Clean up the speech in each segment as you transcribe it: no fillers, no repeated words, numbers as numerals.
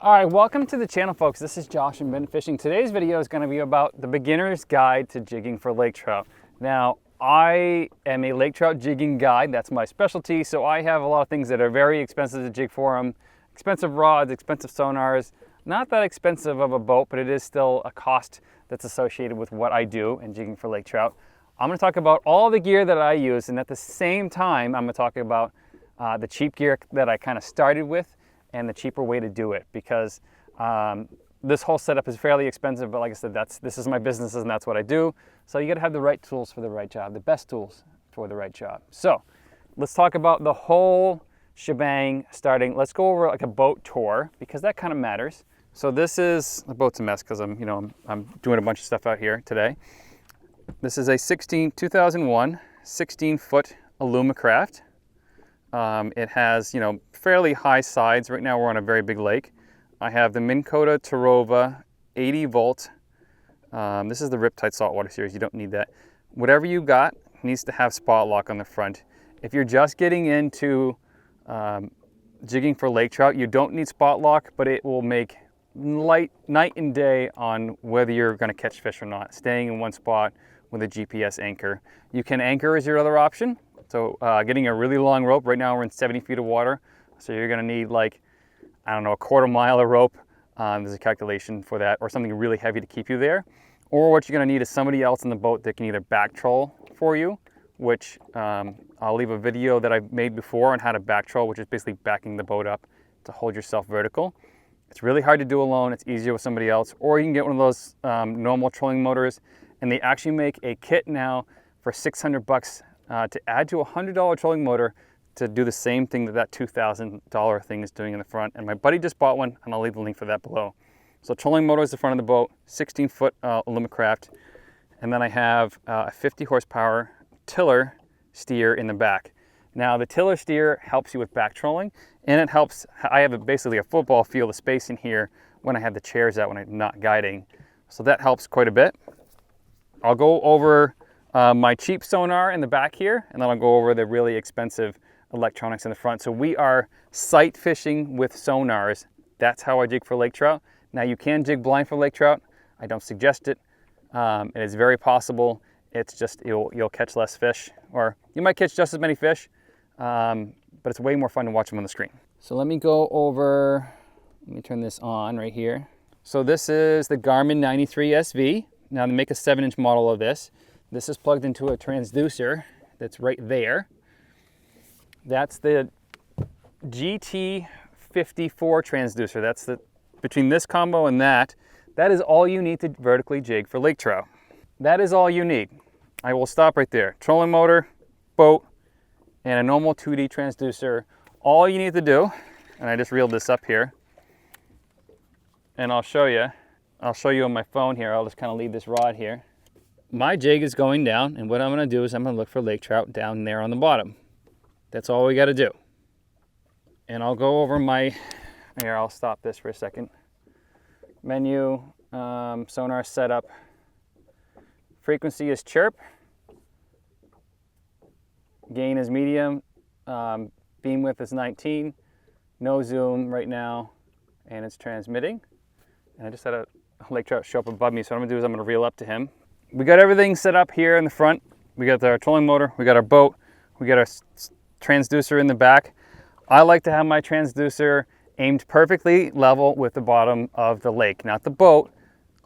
All right, welcome to the channel, folks. This is Josh from Ben Fishing. Today's video is going to be about the beginner's guide to jigging for lake trout. Now, I am a lake trout jigging guide. That's my specialty. So I have a lot of things that are very expensive to jig for them. Expensive rods, expensive sonars. Not that expensive of a boat, but it is still a cost that's associated with what I do in jigging for lake trout. I'm going to talk about all the gear that I use, and at the same time, I'm going to talk about the cheap gear that I kind of started with and the cheaper way to do it, because this whole setup is fairly expensive, but like I said, this is my business and that's what I do. So you gotta have the right tools for the right job, the best tools for the right job. So let's talk about the whole shebang starting. Let's go over like a boat tour, because that kind of matters. So this is, the boat's a mess because I'm doing a bunch of stuff out here today. This is a 2001 16-foot Alumacraft. It has, fairly high sides. Right now we're on a very big lake. I have the Minn Kota Tarova 80 volt. This is the Riptide Saltwater Series. You don't need that. Whatever you got needs to have spot lock on the front. If you're just getting into jigging for lake trout, you don't need spot lock, but it will make night and day on whether you're going to catch fish or not, staying in one spot with a GPS anchor. You can anchor as your other option. So getting a really long rope. Right now we're in 70 feet of water, so you're going to need like, I don't know, a quarter mile of rope. There's a calculation for that, or something really heavy to keep you there. Or what you're going to need is somebody else in the boat that can either back troll for you, which I'll leave a video that I've made before on how to back troll, which is basically backing the boat up to hold yourself vertical. It's really hard to do alone. It's easier with somebody else. Or you can get one of those normal trolling motors, and they actually make a kit now for 600 bucks to add to a $100 trolling motor to do the same thing that $2,000 thing is doing in the front. And my buddy just bought one, and I'll leave the link for that below. So trolling motor is the front of the boat, 16-foot Alumacraft, and then I have a 50 horsepower tiller steer in the back. Now the tiller steer helps you with back trolling, and it helps, I have basically a football field of space in here when I have the chairs out when I'm not guiding. So that helps quite a bit. I'll go over my cheap sonar in the back here, and then I'll go over the really expensive electronics in the front. So we are sight fishing with sonars. That's how I jig for lake trout. Now you can jig blind for lake trout. I don't suggest it. It is very possible. It's just you'll catch less fish, or you might catch just as many fish, but it's way more fun to watch them on the screen. So let me go over, let me turn this on right here. So this is the Garmin 93 SV. Now they make a 7-inch model of this. This is plugged into a transducer that's right there. That's the GT54 transducer. That's between this combo and that is all you need to vertically jig for lake trout. That is all you need. I will stop right there. Trolling motor, boat, and a normal 2D transducer. All you need to do, and I just reeled this up here, and I'll show you on my phone here. I'll just kind of leave this rod here. My jig is going down, and what I'm going to do is I'm going to look for lake trout down there on the bottom. That's all we got to do. And I'll go over here, I'll stop this for a second. Menu, sonar setup. Frequency is chirp. Gain is medium. Beam width is 19. No zoom right now, and it's transmitting. And I just had a lake trout show up above me, so what I'm going to do is I'm going to reel up to him. We got everything set up here in the front. We got our trolling motor, we got our boat, we got our transducer in the back. I like to have my transducer aimed perfectly level with the bottom of the lake, not the boat,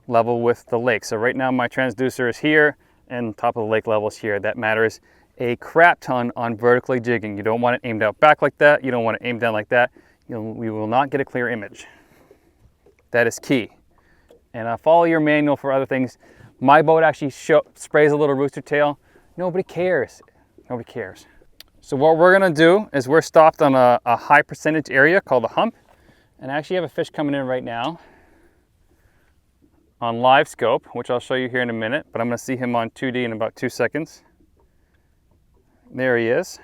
level with the lake. So right now my transducer is here and top of the lake level is here. That matters a crap ton on vertically jigging. You don't want it aimed out back like that. You don't want it aimed down like that. We will not get a clear image. That is key. And follow your manual for other things. My boat actually sprays a little rooster tail. Nobody cares. Nobody cares. So what we're gonna do is we're stopped on a high percentage area called a hump. And I actually have a fish coming in right now on live scope, which I'll show you here in a minute, but I'm gonna see him on 2D in about 2 seconds. There he is.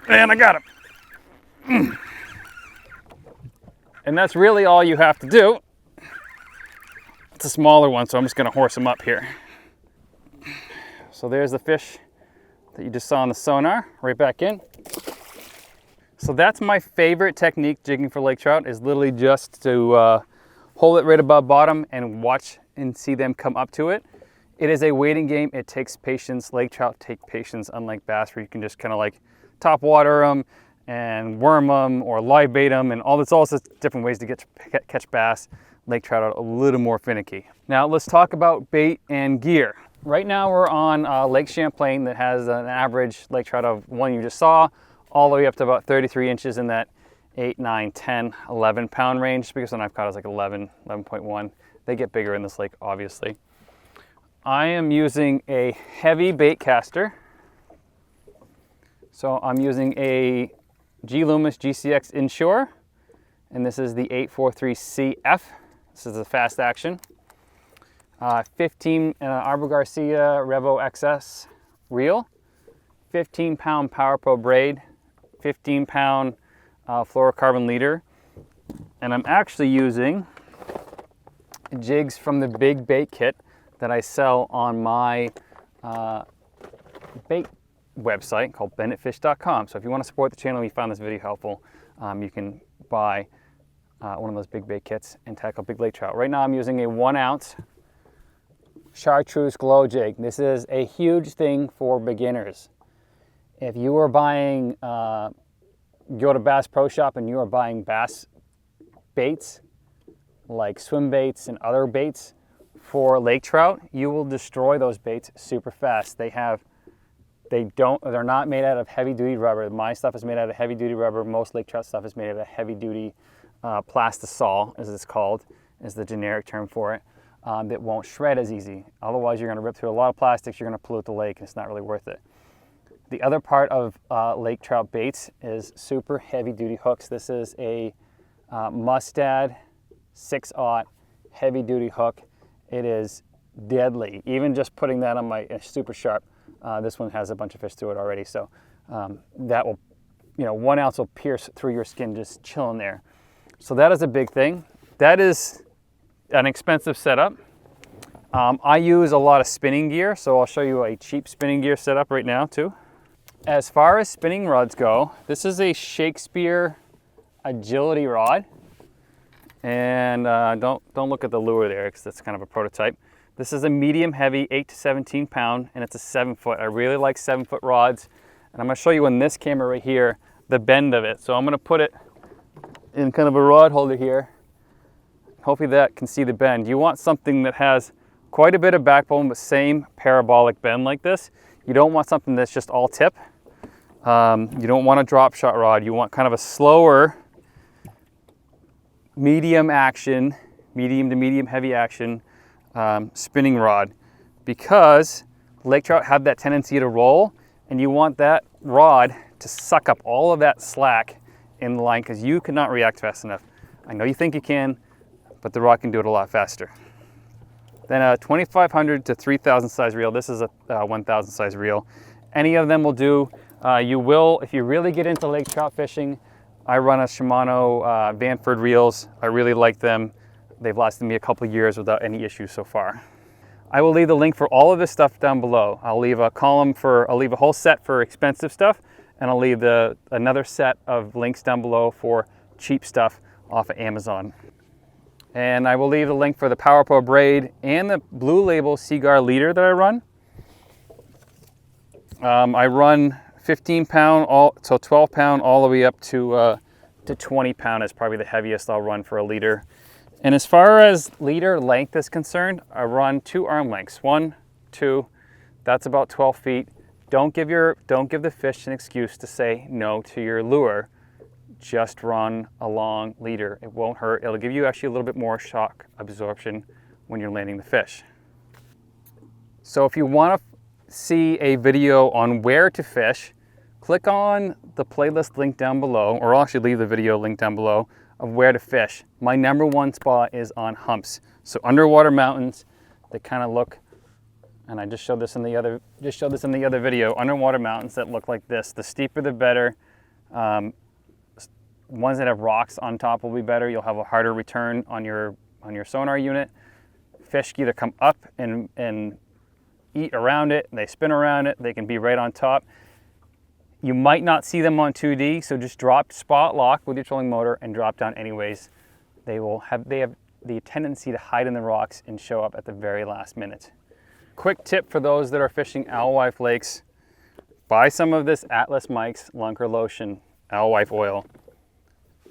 And I got him. And that's really all you have to do. It's a smaller one, so I'm just gonna horse him up here. So there's the fish that you just saw on the sonar, right back in. So that's my favorite technique jigging for lake trout, is literally just to hold it right above bottom and watch and see them come up to it. It is a waiting game. It takes patience. Lake trout take patience, unlike bass, where you can just kind of like top water them and worm them or live bait them, and all sorts different ways to catch bass. Lake trout are a little more finicky. Now let's talk about bait and gear. Right now we're on Lake Champlain that has an average lake trout of one you just saw, all the way up to about 33 inches in that 8, 9, 10, 11 pound range. Because when I've caught is like 11, 11.1. They get bigger in this lake, obviously. I am using a heavy bait caster. So I'm using a G Loomis GCX Inshore, and this is the 843CF. This is the fast action. 15 Arbor Garcia Revo XS reel, 15 pound Power Pro braid, 15 pound fluorocarbon leader, and I'm actually using jigs from the big bait kit that I sell on my bait website called bennettfish.com. So if you want to support the channel and you found this video helpful, you can buy one of those big bait kits and tackle big lake trout. Right now I'm using a 1 ounce chartreuse glow jig. This is a huge thing for beginners. If you are buying, go to Bass Pro Shop and you are buying bass baits like swim baits and other baits for lake trout, you will destroy those baits super fast. They're not made out of heavy duty rubber. My stuff is made out of heavy duty rubber. Most lake trout stuff is made out of heavy duty plastisol, as it's called, is the generic term for it. That won't shred as easy. Otherwise, you're going to rip through a lot of plastics. You're going to pollute the lake, and it's not really worth it. The other part of lake trout baits is super heavy duty hooks. This is a Mustad 6/0 heavy duty hook. It is deadly. Even just putting that on my super sharp, this one has a bunch of fish through it already. So that will, 1 ounce will pierce through your skin just chilling there. So that is a big thing. That is an expensive setup. I use a lot of spinning gear, so I'll show you a cheap spinning gear setup right now too. As far as spinning rods go, this is a Shakespeare agility rod. And don't look at the lure there, because that's kind of a prototype. This is a medium heavy 8 to 17 pound, and it's a 7 foot. I really like 7 foot rods. And I'm going to show you on this camera right here, the bend of it. So I'm going to put it in kind of a rod holder here. Hopefully that can see the bend. You want something that has quite a bit of backbone, but same parabolic bend like this. You don't want something that's just all tip. You don't want a drop shot rod. You want kind of a slower, medium action, medium to medium heavy action spinning rod, because lake trout have that tendency to roll, and you want that rod to suck up all of that slack in the line, because you cannot react fast enough. I know you think you can, but the rod can do it a lot faster. Then a 2500 to 3000 size reel. This is a 1000 size reel. Any of them will do. You will, if you really get into lake trout fishing, I run a Shimano Vanford reels. I really like them. They've lasted me a couple of years without any issues so far. I will leave the link for all of this stuff down below. I'll leave a whole set for expensive stuff, and I'll leave another set of links down below for cheap stuff off of Amazon. And I will leave the link for the Power Pro braid and the Blue Label Seaguar leader that I run. I run 15 pound, so 12 pound all the way up to 20 pound is probably the heaviest I'll run for a leader. And as far as leader length is concerned, I run 2 arm lengths, 1, 2, that's about 12 feet. Don't give the fish an excuse to say no to your lure. Just run a long leader. It won't hurt. It'll give you actually a little bit more shock absorption when you're landing the fish. So if you want to see a video on where to fish, click on the playlist link down below, or I'll actually leave the video link down below of where to fish. My #1 spot is on humps. So underwater mountains that kind of look, and I just showed this in the other video, underwater mountains that look like this. The steeper the better. Ones that have rocks on top will be better. You'll have a harder return on your sonar unit. Fish either come up and eat around it, they spin around it, they can be right on top. You might not see them on 2D, so just drop spot lock with your trolling motor and drop down anyways. They have the tendency to hide in the rocks and show up at the very last minute. Quick tip for those that are fishing alewife lakes: buy some of this Atlas Mike's Lunker Lotion alewife oil.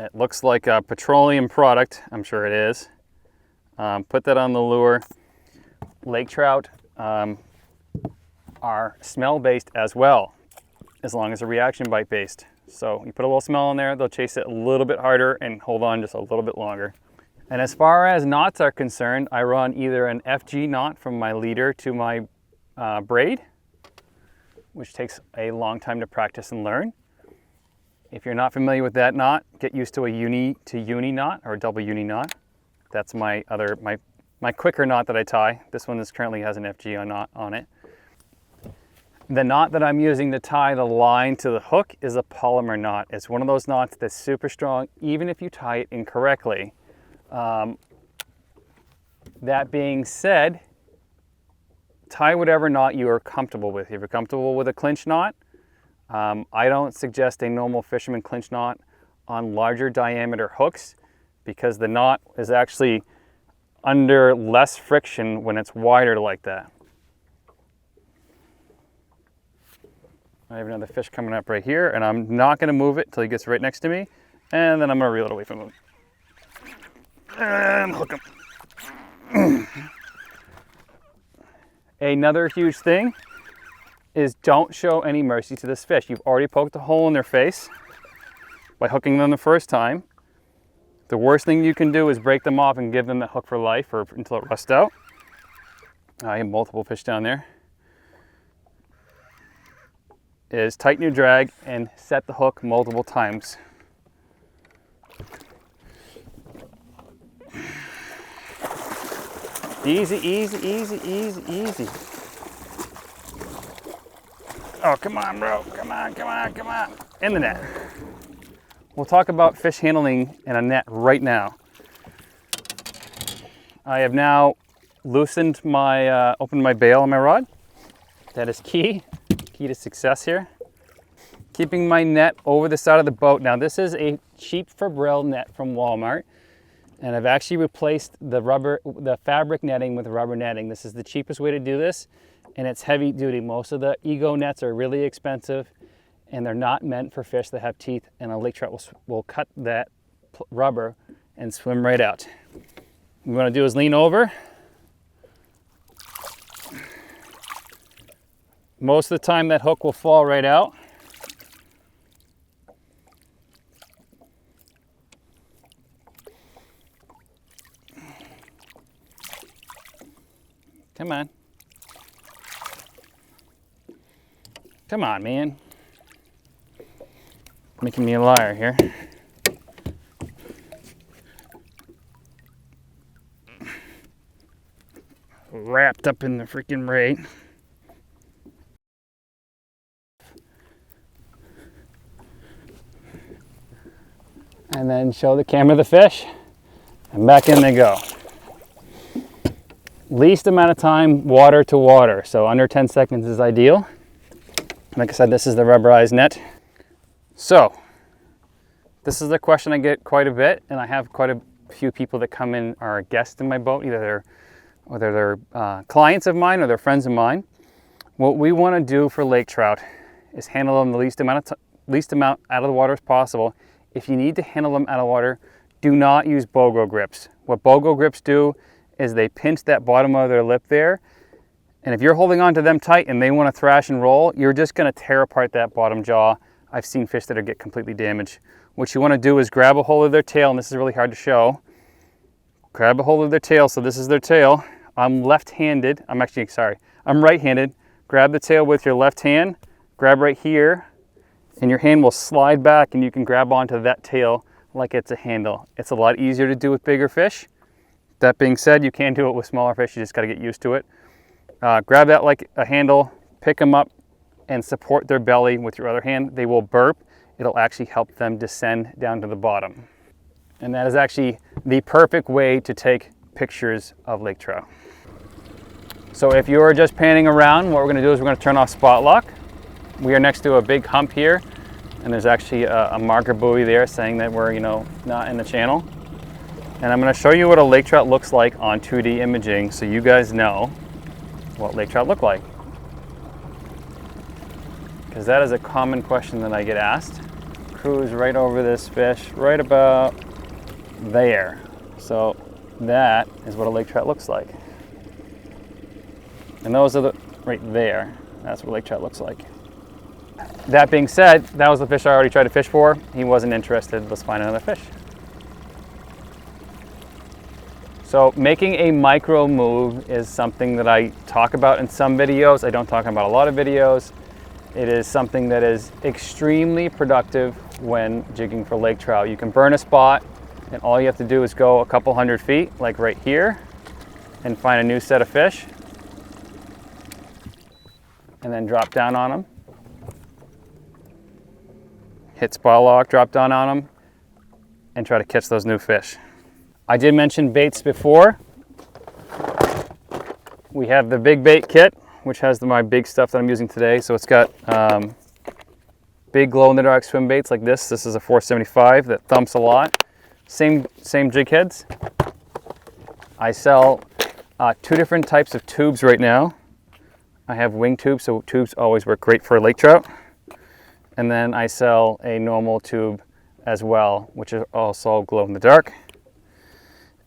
It looks like a petroleum product, I'm sure it is. Put that on the lure. Lake trout are smell-based as well, as long as they're reaction bite-based. So you put a little smell in there, they'll chase it a little bit harder and hold on just a little bit longer. And as far as knots are concerned, I run either an FG knot from my leader to my braid, which takes a long time to practice and learn. If you're not familiar with that knot, get used to a uni to uni knot or a double uni knot. That's my quicker knot that I tie. This one currently has an FG knot on it. The knot that I'm using to tie the line to the hook is a polymer knot. It's one of those knots that's super strong, even if you tie it incorrectly. That being said, tie whatever knot you are comfortable with. If you're comfortable with a clinch knot, I don't suggest a normal fisherman clinch knot on larger diameter hooks, because the knot is actually under less friction when it's wider like that. I have another fish coming up right here, and I'm not going to move it until he gets right next to me, and then I'm going to reel it away from him. And hook him. Another huge thing is don't show any mercy to this fish. You've already poked a hole in their face by hooking them the first time. The worst thing you can do is break them off and give them the hook for life or until it rusts out. I have multiple fish down there. Is tighten your drag and set the hook multiple times. Easy, easy, easy, easy, easy. Oh, come on, bro. Come on, come on, come on. In the net. We'll talk about fish handling in a net right now. I have now loosened my, opened my bail on my rod. That is key to success here. Keeping my net over the side of the boat. Now this is a cheap Fabril net from Walmart, and I've actually replaced the fabric netting with rubber netting. This is the cheapest way to do this, and it's heavy duty. Most of the Ego nets are really expensive, and they're not meant for fish that have teeth, and a lake trout will cut that rubber and swim right out. What you want to do is lean over. Most of the time that hook will fall right out. Come on. Come on, man. Making me a liar here. Wrapped up in the freaking braid. And then show the camera the fish, and back in they go. Least amount of time water to water, so under 10 seconds is ideal. Like I said, this is the rubberized net. So, this is the question I get quite a bit, and I have quite a few people that come in are guests in my boat, either they're clients of mine or they're friends of mine. What we want to do for lake trout is handle them the least amount out of the water as possible. If you need to handle them out of water, do not use BOGO grips. What BOGO grips do is they pinch that bottom of their lip there, and if you're holding on to them tight and they want to thrash and roll, you're just going to tear apart that bottom jaw. I've seen fish that get completely damaged. What you want to do is grab a hold of their tail, and this is really hard to show. Grab a hold of their tail, so this is their tail. I'm left-handed. I'm right-handed. Grab the tail with your left hand, grab right here, and your hand will slide back and you can grab onto that tail like it's a handle. It's a lot easier to do with bigger fish. That being said, you can do it with smaller fish, you just gotta get used to it. Grab that like a handle, pick them up, and support their belly with your other hand. They will burp. It'll actually help them descend down to the bottom. And that is actually the perfect way to take pictures of lake trout. So if you're just panning around, what we're gonna do is we're gonna turn off spot lock. We are next to a big hump here, and there's actually a marker buoy there saying that we're, you know, not in the channel. And I'm going to show you what a lake trout looks like on 2D imaging so you guys know what lake trout look like. Because that is a common question that I get asked. Cruise right over this fish, right about there. So that is what a lake trout looks like. And those are right there. That's what lake trout looks like. That being said, that was the fish I already tried to fish for. He wasn't interested. Let's find another fish. So making a micro move is something that I talk about in some videos. I don't talk about a lot of videos. It is something that is extremely productive when jigging for lake trout. You can burn a spot, and all you have to do is go a couple hundred feet, like right here, and find a new set of fish, and then drop down on them. Hit spot lock, drop down on them, and try to catch those new fish. I did mention baits before. We have the big bait kit, which has my big stuff that I'm using today. So it's got big glow-in-the-dark swim baits like this. This is a 475 that thumps a lot. Same jig heads. I sell 2 different types of tubes right now. I have wing tubes, so tubes always work great for lake trout. And then I sell a normal tube as well, which is also glow-in-the-dark.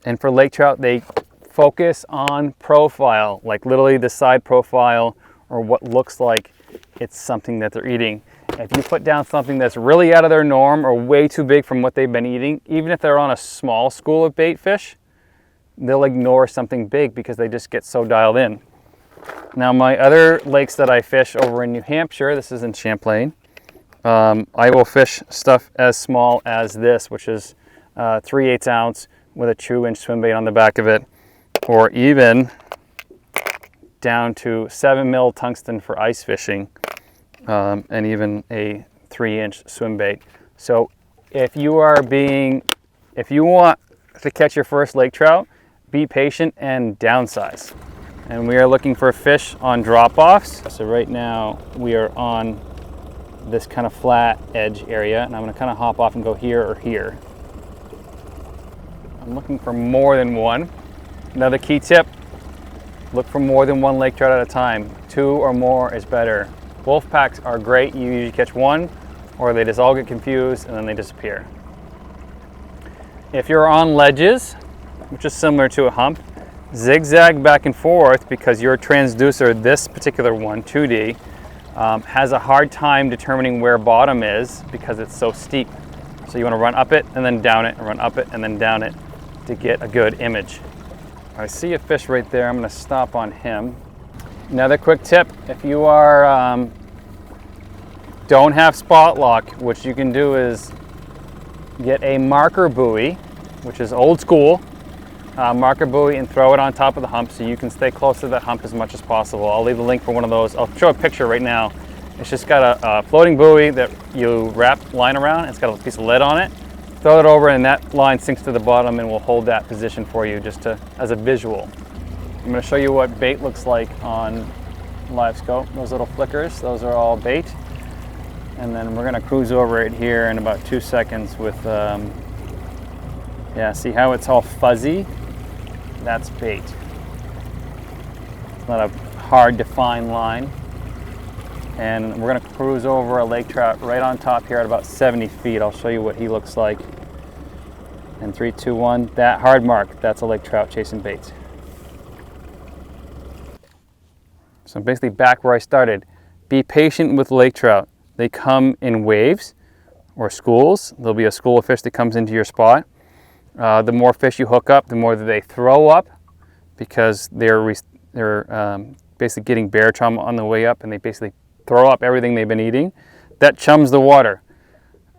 And for lake trout, they focus on profile, like literally the side profile or what looks like it's something that they're eating. If you put down something that's really out of their norm or way too big from what they've been eating, even if they're on a small school of bait fish, they'll ignore something big because they just get so dialed in. Now my other lakes that I fish over in New Hampshire, this is in Champlain, I will fish stuff as small as this, which is 3/8 ounce with a 2-inch swim bait on the back of it, or even down to 7 mil tungsten for ice fishing, and even a 3-inch swim bait. So if you want to catch your first lake trout, be patient and downsize. And we are looking for fish on drop-offs. So right now we are on this kind of flat edge area, and I'm going to kind of hop off and go here or here. I'm looking for more than one. Another key tip, look for more than one lake trout at a time. 2 or more is better. Wolf packs are great. You usually catch one, or they just all get confused and then they disappear. If you're on ledges, which is similar to a hump, zigzag back and forth because your transducer, this particular one, 2D, has a hard time determining where bottom is because it's so steep. So you want to run up it and then down it, and run up it and then down it to get a good image. I see a fish right there. I'm going to stop on him. Another quick tip, if you are don't have spot lock, what you can do is get a marker buoy, which is old school, marker buoy, and throw it on top of the hump so you can stay close to that hump as much as possible. I'll leave a link for one of those. I'll show a picture right now. It's just got a floating buoy that you wrap line around. It's got a piece of lead on it. Throw it over and that line sinks to the bottom and will hold that position for you just as a visual. I'm going to show you what bait looks like on live scope. Those little flickers, those are all bait. And then we're going to cruise over it here in about 2 seconds with, yeah, see how it's all fuzzy? That's bait. It's not a hard to find line. And we're going to cruise over a lake trout right on top here at about 70 feet. I'll show you what he looks like. And 3, 2, 1, that hard mark, that's a lake trout chasing bait. So I'm basically back where I started. Be patient with lake trout. They come in waves or schools. There'll be a school of fish that comes into your spot. The more fish you hook up, the more that they throw up because they're basically getting bear trauma on the way up, and they basically throw up everything they've been eating. That chums the water,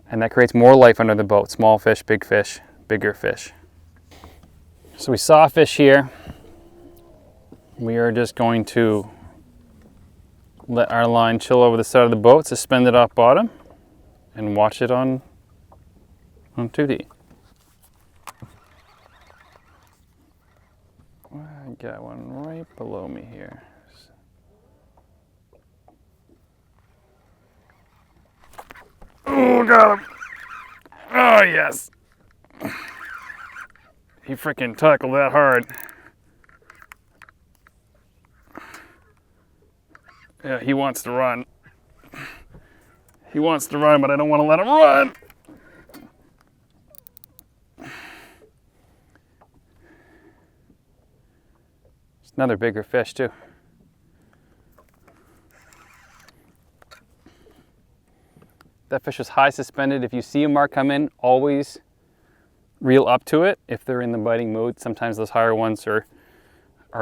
and that creates more life under the boat. Small fish, bigger fish. So we saw a fish here. We are just going to let our line chill over the side of the boat, suspend it off bottom, and watch it on 2D. I got one right below me here. Oh, got him. Oh, yes. He freaking tackled that hard. Yeah, he wants to run. He wants to run, but I don't want to let him run. It's another bigger fish too. That fish was high suspended. If you see a mark come in, always reel up to it if they're in the biting mood. Sometimes those higher ones are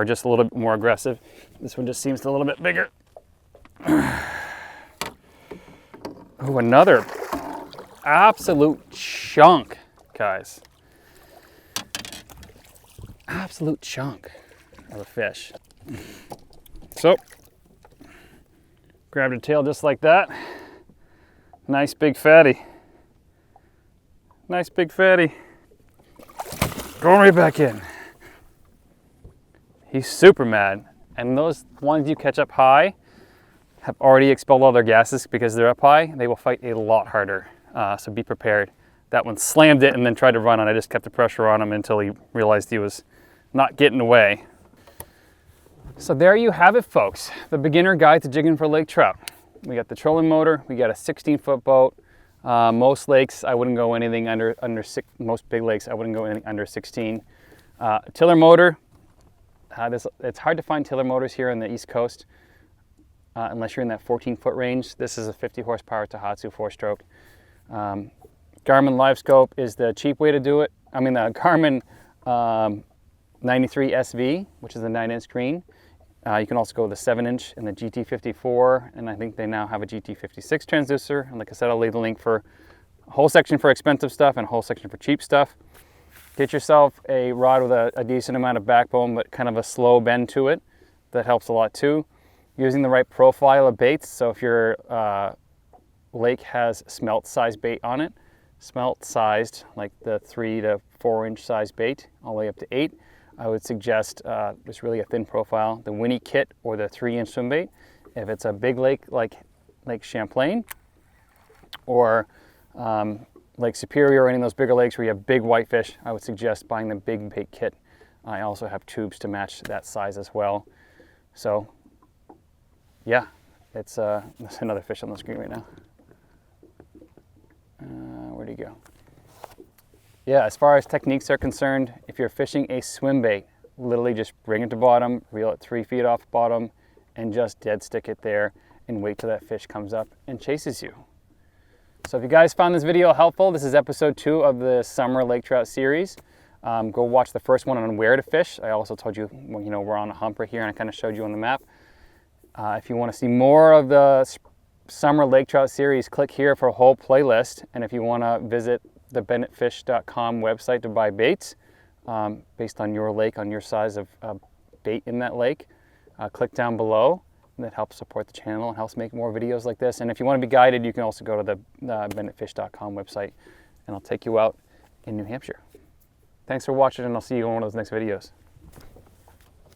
just a little bit more aggressive. This one just seems a little bit bigger. Oh, another absolute chunk, guys. Absolute chunk of a fish. So, grabbed a tail just like that. Nice big fatty. Nice big fatty. Going right back in. He's super mad. And those ones you catch up high have already expelled all their gases because they're up high. They will fight a lot harder. So be prepared. That one slammed it and then tried to run, and I just kept the pressure on him until he realized he was not getting away. So there you have it, folks. The beginner guide to jigging for lake trout. We got the trolling motor. We got a 16-foot boat. Most lakes, I wouldn't go anything under six. Most big lakes, I wouldn't go anything under 16. Tiller motor. It's hard to find tiller motors here on the East Coast unless you're in that 14-foot range. This is a 50 horsepower Tohatsu 4-stroke. Garmin LiveScope is the cheap way to do it. I mean, the Garmin 93 SV, which is a 9-inch screen. You can also go with the 7-inch and the GT54, and I think they now have a GT56 transducer. And like I said, I'll leave the link for a whole section for expensive stuff and a whole section for cheap stuff. Get yourself a rod with a decent amount of backbone, but kind of a slow bend to it. That helps a lot too. Using the right profile of baits. So if your lake has smelt size bait on it, smelt sized, like the 3 to 4 inch size bait, all the way up to 8, I would suggest just really a thin profile, the Winnie kit or the 3-inch swim bait. If it's a big lake like Lake Champlain or Lake Superior or any of those bigger lakes where you have big whitefish, I would suggest buying the big bait kit. I also have tubes to match that size as well. So yeah, it's there's another fish on the screen right now. Where'd he go? Yeah, as far as techniques are concerned, if you're fishing a swim bait, literally just bring it to bottom, reel it 3 feet off bottom, and just dead stick it there and wait till that fish comes up and chases you. So if you guys found this video helpful, this is episode 2 of the summer lake trout series. Go watch the first one on where to fish. I also told you, we're on a hump right here, and I kind of showed you on the map. If you want to see more of the summer lake trout series, click here for a whole playlist. And if you want to visit the bennettfish.com website to buy baits based on your lake, on your size of bait in that lake, click down below. That helps support the channel and helps make more videos like this. And if you want to be guided, you can also go to the bennettfish.com website, and I'll take you out in New Hampshire. Thanks for watching, and I'll see you in one of those next videos.